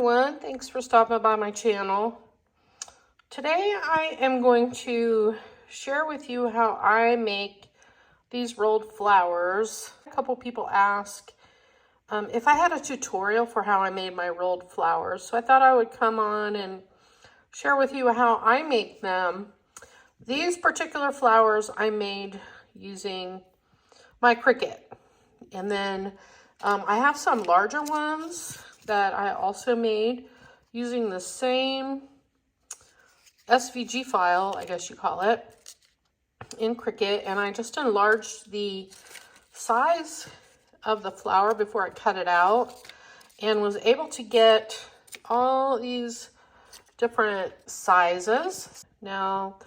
everyone, thanks for stopping by my channel. Today I am going to share with you how I make these rolled flowers. A couple people asked if I had a tutorial for how I made my rolled flowers, so I thought I would come on and share with you how I make them. These particular flowers I made using my Cricut, and then I have some larger ones that I also made using the same SVG file, I guess you call it, in Cricut, and I just enlarged the size of the flower before I cut it out and was able to get all these different sizes. Now,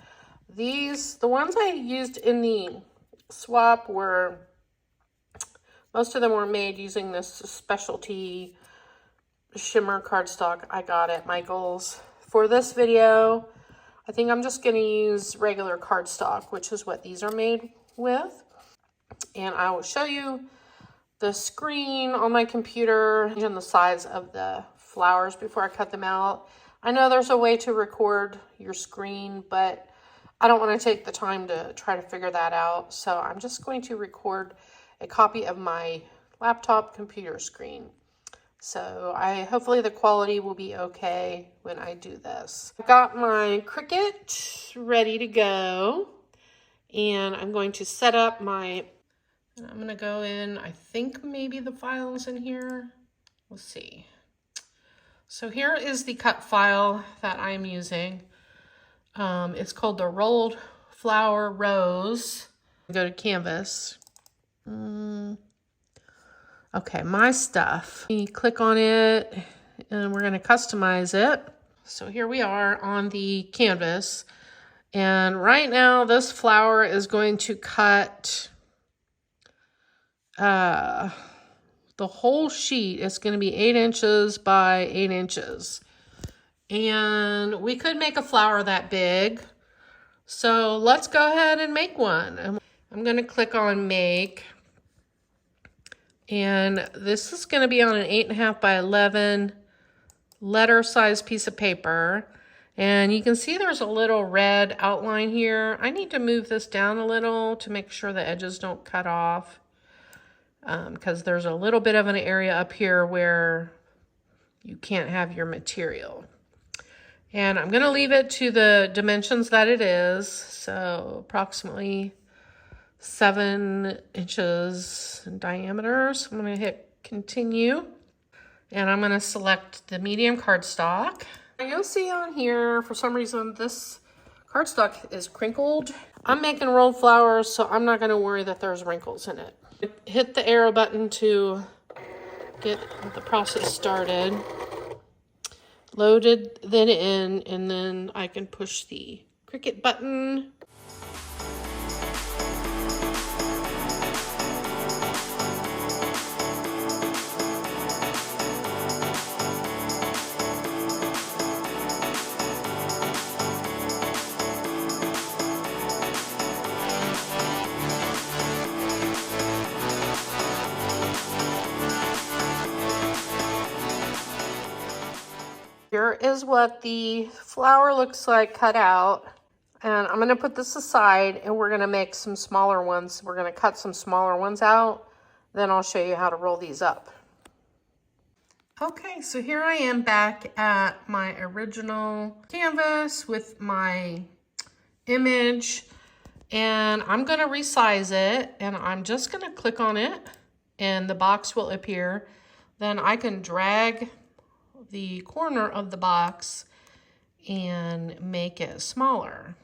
the ones I used in the swap most of them were made using this specialty shimmer cardstock I got at Michael's. For this video, I think I'm just going to use regular cardstock, which is what these are made with. And I will show you the screen on my computer and the size of the flowers before I cut them out. I know there's a way to record your screen, but I don't want to take the time to try to figure that out. So I'm just going to record a copy of my laptop computer screen. So hopefully the quality will be okay when I do this. I've got my Cricut ready to go, and I'm going to set up I'm going to go in, I think maybe the file's in here. We'll see. So here is the cut file that I'm using. It's called the Rolled Flower Rose. Go to Canvas. Okay, my stuff. You click on it and we're going to customize it. So here we are on the canvas. And right now this flower is going to cut the whole sheet. It's going to be 8 inches by 8 inches. And we could make a flower that big. So let's go ahead and make one. I'm going to click on make. And this is going to be on an 8.5 by 11 letter size piece of paper. And you can see there's a little red outline here. I need to move this down a little to make sure the edges don't cut off. Because there's a little bit of an area up here where you can't have your material. And I'm going to leave it to the dimensions that it is. So approximately 7 inches in diameter. So I'm going to hit continue. And I'm going to select the medium cardstock. And you'll see on here, for some reason, this cardstock is crinkled. I'm making rolled flowers, so I'm not going to worry that there's wrinkles in it. Hit the arrow button to get the process started. Loaded then in, and then I can push the Cricut button. Here is what the flower looks like cut out. And I'm going to put this aside and we're going to make some smaller ones. We're going to cut some smaller ones out. Then I'll show you how to roll these up. Okay, so here I am back at my original canvas with my image. And I'm going to resize it. And I'm just going to click on it and the box will appear. Then I can drag the corner of the box and make it smaller.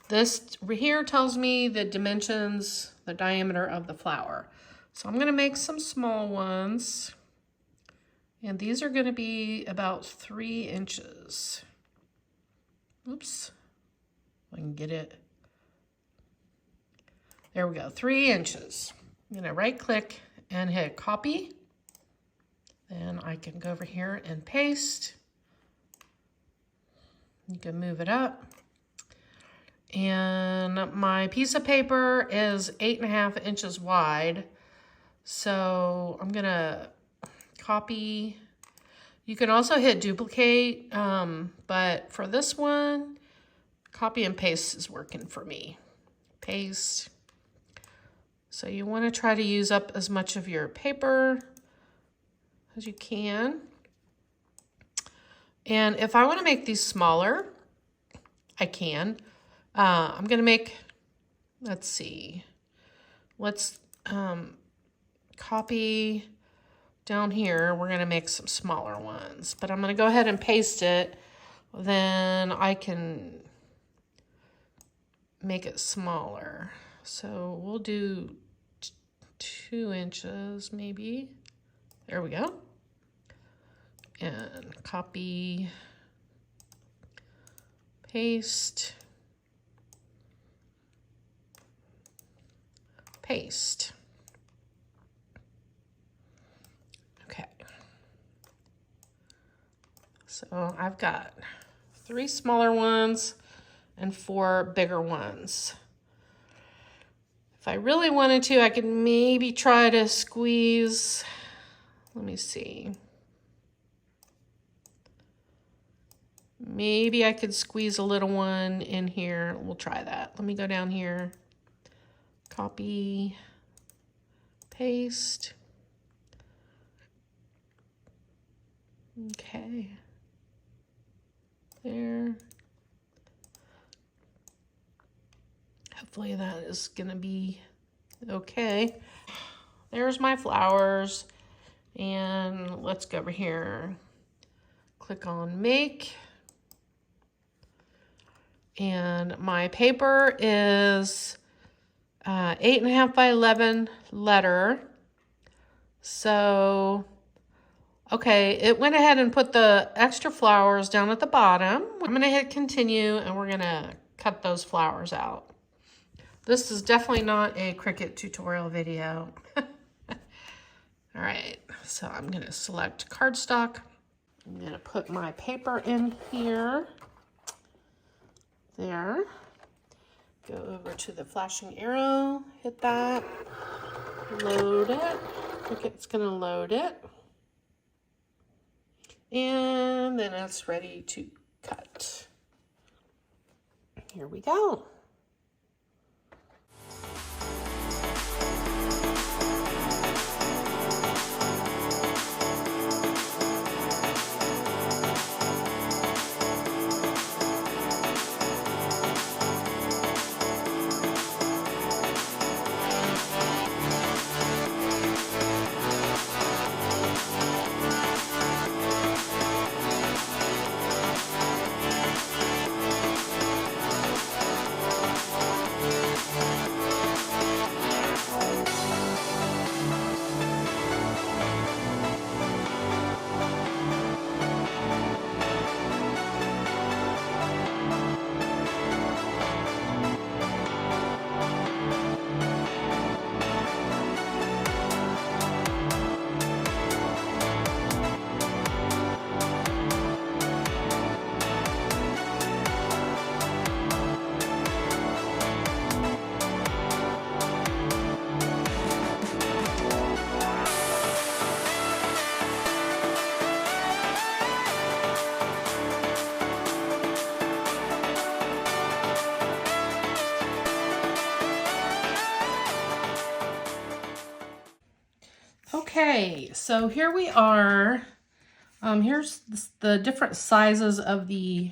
This here tells me the dimensions, the diameter of the flower. So I'm going to make some small ones. And these are going to be about 3 inches. Oops. I can get it. There we go, 3 inches. I'm going to right click and hit copy. Then I can go over here and paste. You can move it up. And my piece of paper is 8.5 inches wide. So I'm gonna copy You can also hit duplicate, but for this one, copy and paste is working for me. Paste. So you want to try to use up as much of your paper as you can. And if I want to make these smaller, I can. I'm going to make, let's see, let's copy down here. We're going to make some smaller ones, but I'm going to go ahead and paste it. Then I can make it smaller. So we'll do 2 inches maybe. There we go. And copy, paste, paste. Okay. So I've got 3 smaller ones and 4 bigger ones. If I really wanted to, I could maybe try to squeeze, let me see. Maybe I could squeeze a little one in here. We'll try that. Let me go down here, copy, paste. Okay. There. Hopefully that is gonna be okay. There's my flowers. And let's go over here. Click on make. And my paper is 8.5 by 11 letter. So, okay, it went ahead and put the extra flowers down at the bottom. I'm gonna hit continue and we're gonna cut those flowers out. This is definitely not a Cricut tutorial video. All right, so I'm gonna select cardstock. I'm gonna put my paper in here. There. Go over to the flashing arrow, hit that, load it. Cricut's gonna load it. And then it's ready to cut. Here we go. Okay, so here we are. Here's the different sizes of the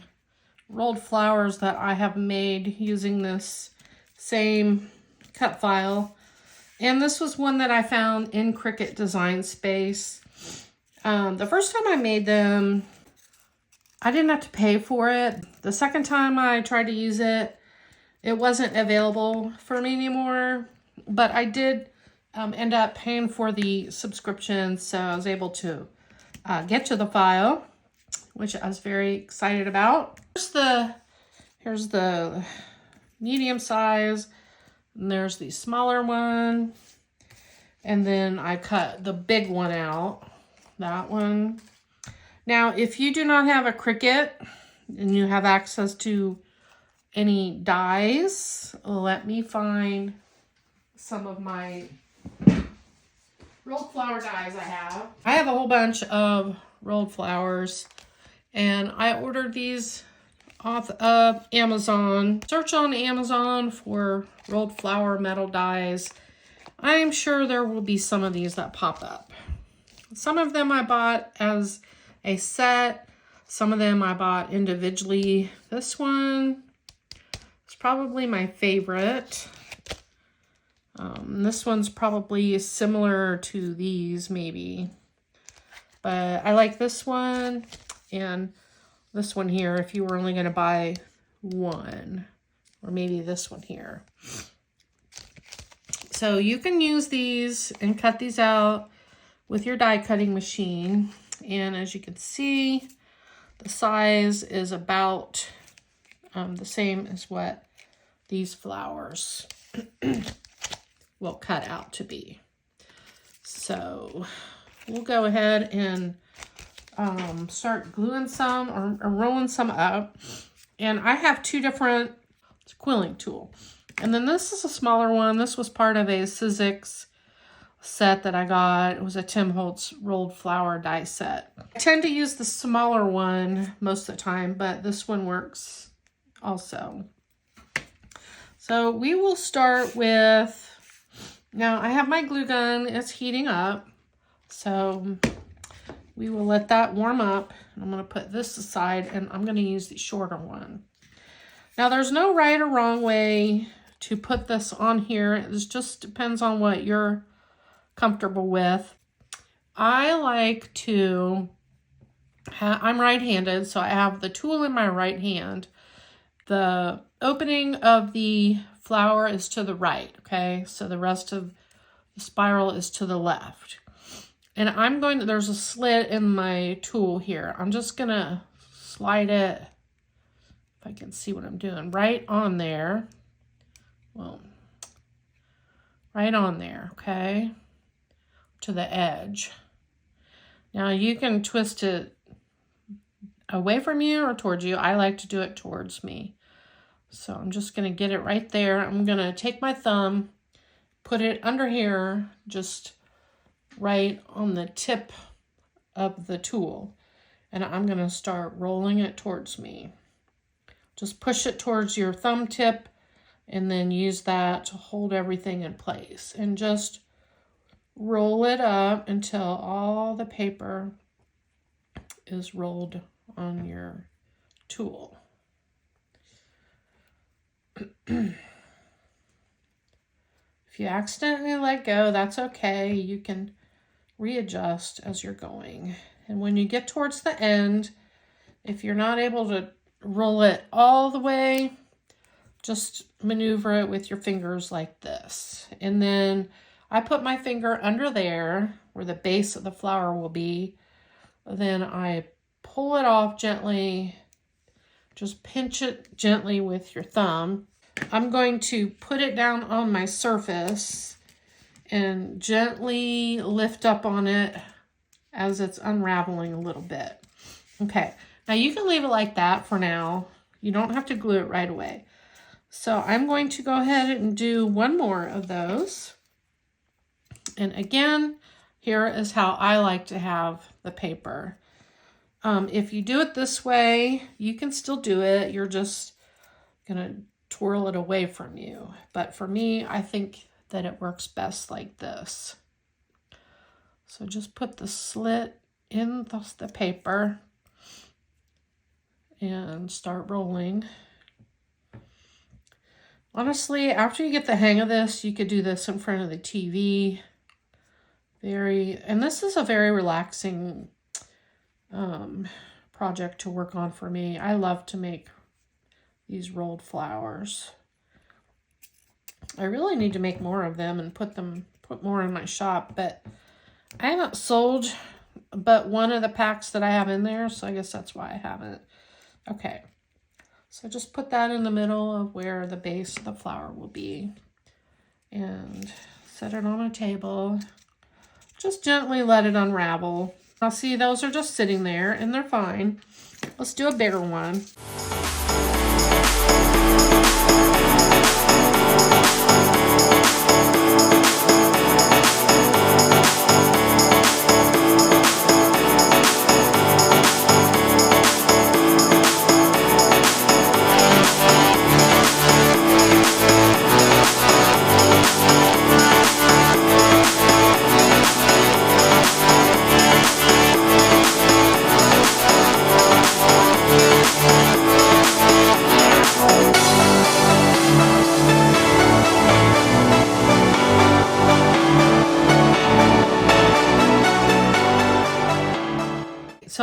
rolled flowers that I have made using this same cut file. And this was one that I found in Cricut Design Space. The first time I made them, I didn't have to pay for it. The second time I tried to use it, it wasn't available for me anymore. But I did end up paying for the subscription, so I was able to get to the file, which I was very excited about. Here's the medium size, and there's the smaller one, and then I cut the big one out, that one. Now, if you do not have a Cricut and you have access to any dies, let me find some of my rolled flower dies I have. I have a whole bunch of rolled flowers. And I ordered these off of Amazon. Search on Amazon for rolled flower metal dies. I'm sure there will be some of these that pop up. Some of them I bought as a set. Some of them I bought individually. This one is probably my favorite. This one's probably similar to these, maybe. But I like this one and this one here if you were only going to buy one. Or maybe this one here. So you can use these and cut these out with your die cutting machine. And as you can see, the size is about the same as what these flowers will cut out to be. So we'll go ahead and start gluing some or rolling some up. And I have two different quilling tool. And then this is a smaller one. This was part of a Sizzix set that I got. It was a Tim Holtz rolled flower die set. I tend to use the smaller one most of the time, but this one works also. So we will start with, now I have my glue gun, it's heating up. So we will let that warm up. I'm gonna put this aside and I'm gonna use the shorter one. Now there's no right or wrong way to put this on here. It just depends on what you're comfortable with. I like to, I'm right-handed, so I have the tool in my right hand. The opening of the flower is to the right, okay? So the rest of the spiral is to the left. And I'm going to, there's a slit in my tool here. I'm just gonna slide it, if I can see what I'm doing, right on there. Well, right on there, okay? To the edge. Now you can twist it away from you or towards you. I like to do it towards me. So I'm just going to get it right there. I'm going to take my thumb, put it under here, just right on the tip of the tool. And I'm going to start rolling it towards me. Just push it towards your thumb tip and then use that to hold everything in place. And just roll it up until all the paper is rolled on your tool. If you accidentally let go, that's okay. You can readjust as you're going. And when you get towards the end, if you're not able to roll it all the way, just maneuver it with your fingers like this. And then I put my finger under there where the base of the flower will be. Then I pull it off gently. Just pinch it gently with your thumb. I'm going to put it down on my surface and gently lift up on it as it's unraveling a little bit. Okay, now you can leave it like that for now. You don't have to glue it right away. So I'm going to go ahead and do one more of those. And again, here is how I like to have the paper. If you do it this way, you can still do it. You're just gonna twirl it away from you. But for me, I think that it works best like this. So just put the slit in the paper and start rolling. Honestly, after you get the hang of this, you could do this in front of the TV. And this is a very relaxing project to work on for me. I love to make these rolled flowers. I really need to make more of them and put more in my shop, but I haven't sold but one of the packs that I have in there, so I guess that's why I haven't. Okay, so just put that in the middle of where the base of the flower will be and set it on a table. Just gently let it unravel. Now see, those are just sitting there and they're fine. Let's do a bigger one.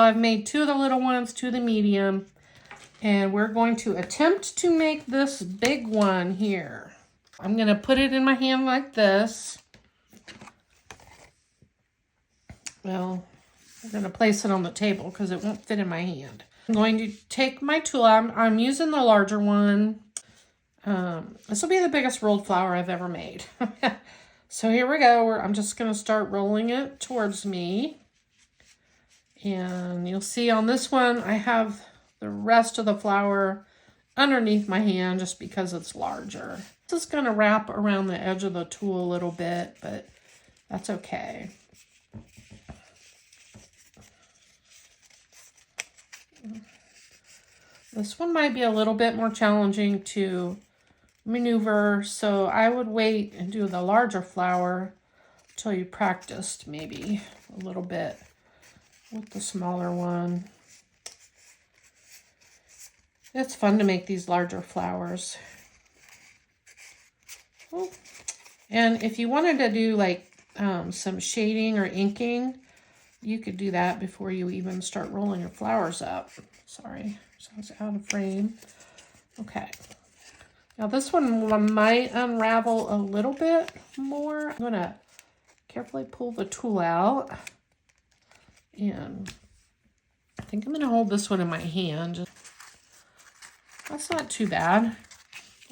I've made 2 of the little ones, 2 of the medium. And we're going to attempt to make this big one here. I'm going to put it in my hand like this. Well, I'm going to place it on the table because it won't fit in my hand. I'm going to take my tool. I'm using the larger one. This will be the biggest rolled flower I've ever made. So here we go. I'm just going to start rolling it towards me. And you'll see on this one, I have the rest of the flower underneath my hand just because it's larger. This is going to wrap around the edge of the tool a little bit, but that's okay. This one might be a little bit more challenging to maneuver, so I would wait and do the larger flower until you practiced maybe a little bit with the smaller one. It's fun to make these larger flowers. Oh. And if you wanted to do like some shading or inking, you could do that before you even start rolling your flowers up. Sorry, so it's out of frame. Okay. Now this one might unravel a little bit more. I'm gonna carefully pull the tool out. And I think I'm gonna hold this one in my hand. That's not too bad.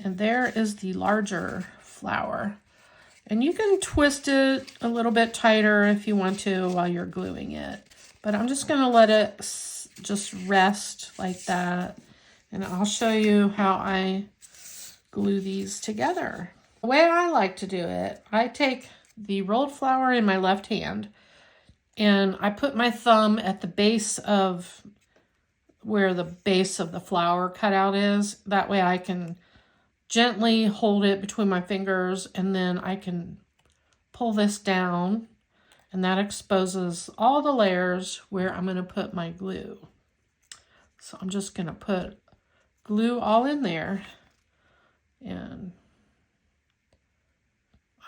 And there is the larger flower. And you can twist it a little bit tighter if you want to while you're gluing it. But I'm just gonna let it just rest like that. And I'll show you how I glue these together. The way I like to do it, I take the rolled flower in my left hand and I put my thumb at the base of where the base of the flower cutout is. That way I can gently hold it between my fingers and then I can pull this down and that exposes all the layers where I'm going to put my glue. So I'm just going to put glue all in there, and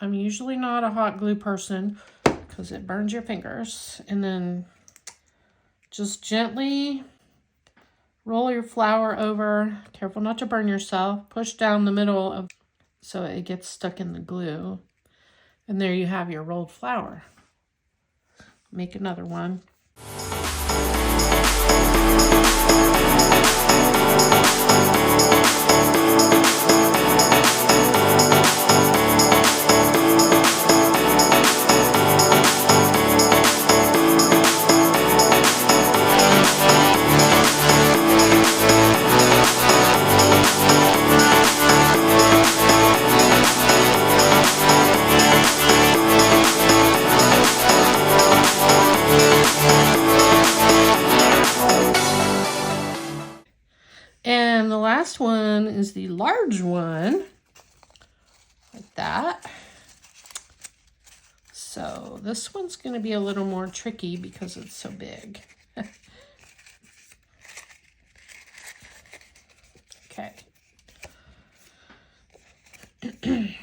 I'm usually not a hot glue person because it burns your fingers. And then just gently roll your flower over. Careful not to burn yourself. Push down the middle of so it gets stuck in the glue. And there you have your rolled flower. Make another one. And the last one is the large one, like that. So this one's going to be a little more tricky because it's so big. Okay. Here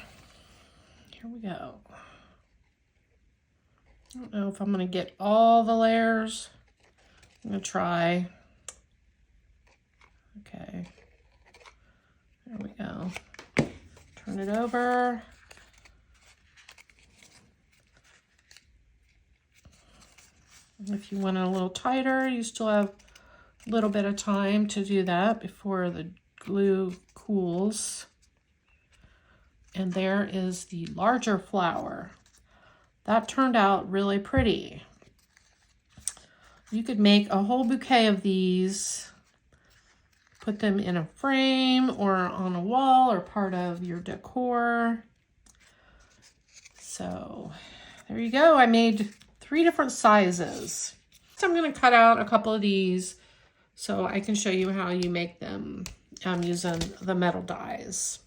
we go. I don't know if I'm going to get all the layers. I'm going to try. Okay, there we go. Turn it over. If you want it a little tighter, you still have a little bit of time to do that before the glue cools. And there is the larger flower. That turned out really pretty. You could make a whole bouquet of these. Put them in a frame or on a wall or part of your decor. So there you go. I made 3 different sizes. So I'm going to cut out a couple of these so I can show you how you make them using the metal dies.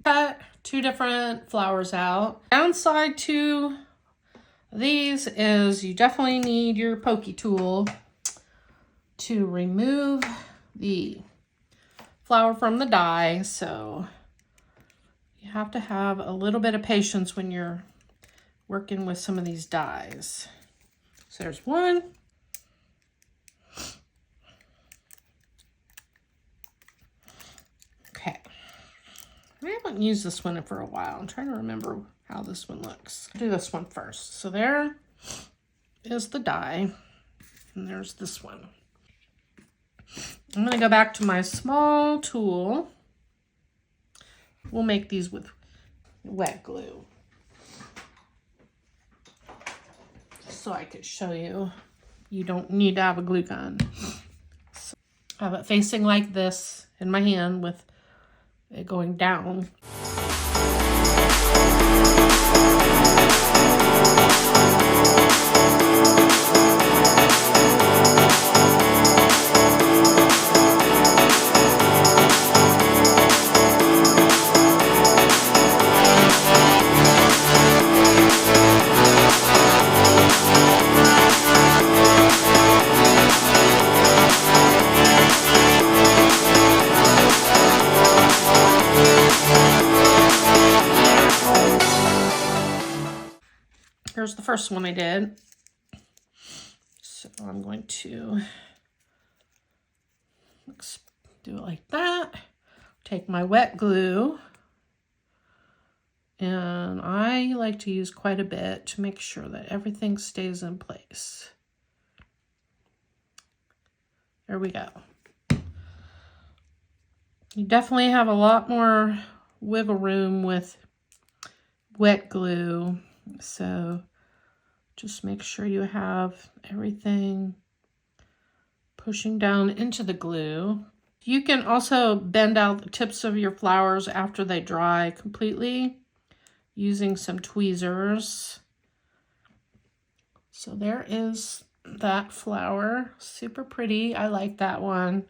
Cut 2 different flowers out. Downside to these is you definitely need your pokey tool to remove the flower from the die, so you have to have a little bit of patience when you're working with some of these dies. So there's one, haven't used this one for a while. I'm trying to remember how this one looks. I'll do this one first. So there is the die, and there's this one. I'm going to go back to my small tool. We'll make these with wet glue, so I could show you. You don't need to have a glue gun. So I have it facing like this in my hand with it going down. Here's the first one I did. So I'm going to do it like that. Take my wet glue, and I like to use quite a bit to make sure that everything stays in place. There we go. You definitely have a lot more wiggle room with wet glue, so just make sure you have everything pushing down into the glue. You can also bend out the tips of your flowers after they dry completely using some tweezers. So there is that flower. Super pretty. I like that one.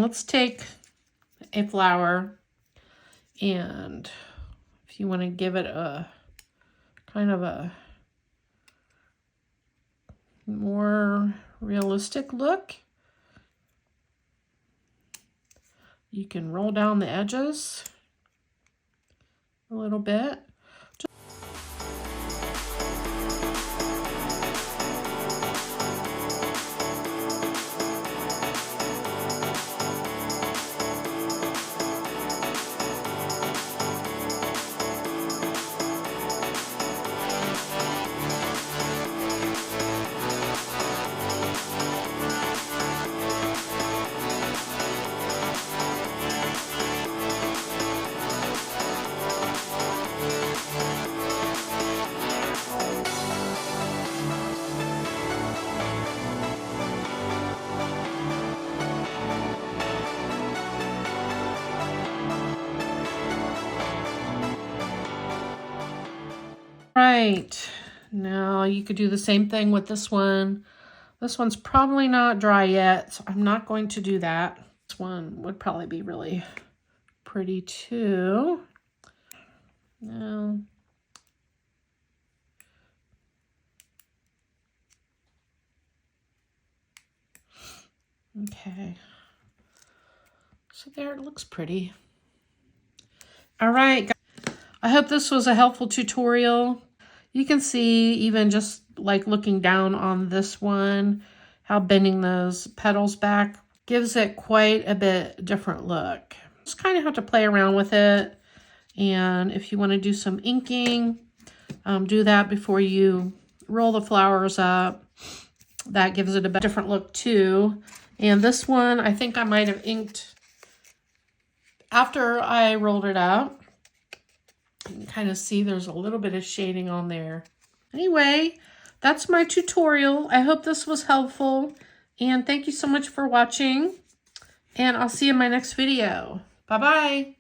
Let's take a flower, and if you want to give it a kind of a more realistic look, you can roll down the edges a little bit. Right, now you could do the same thing with this one. This one's probably not dry yet, so I'm not going to do that. This one would probably be really pretty too. Now, okay, so there, it looks pretty. All right, guys, I hope this was a helpful tutorial. You can see, even just like looking down on this one, how bending those petals back gives it quite a bit different look. Just kind of have to play around with it. And if you want to do some inking, do that before you roll the flowers up. That gives it a different look too. And this one, I think I might have inked after I rolled it up. You can kind of see there's a little bit of shading on there. Anyway, that's my tutorial. I hope this was helpful. And thank you so much for watching. And I'll see you in my next video. Bye-bye.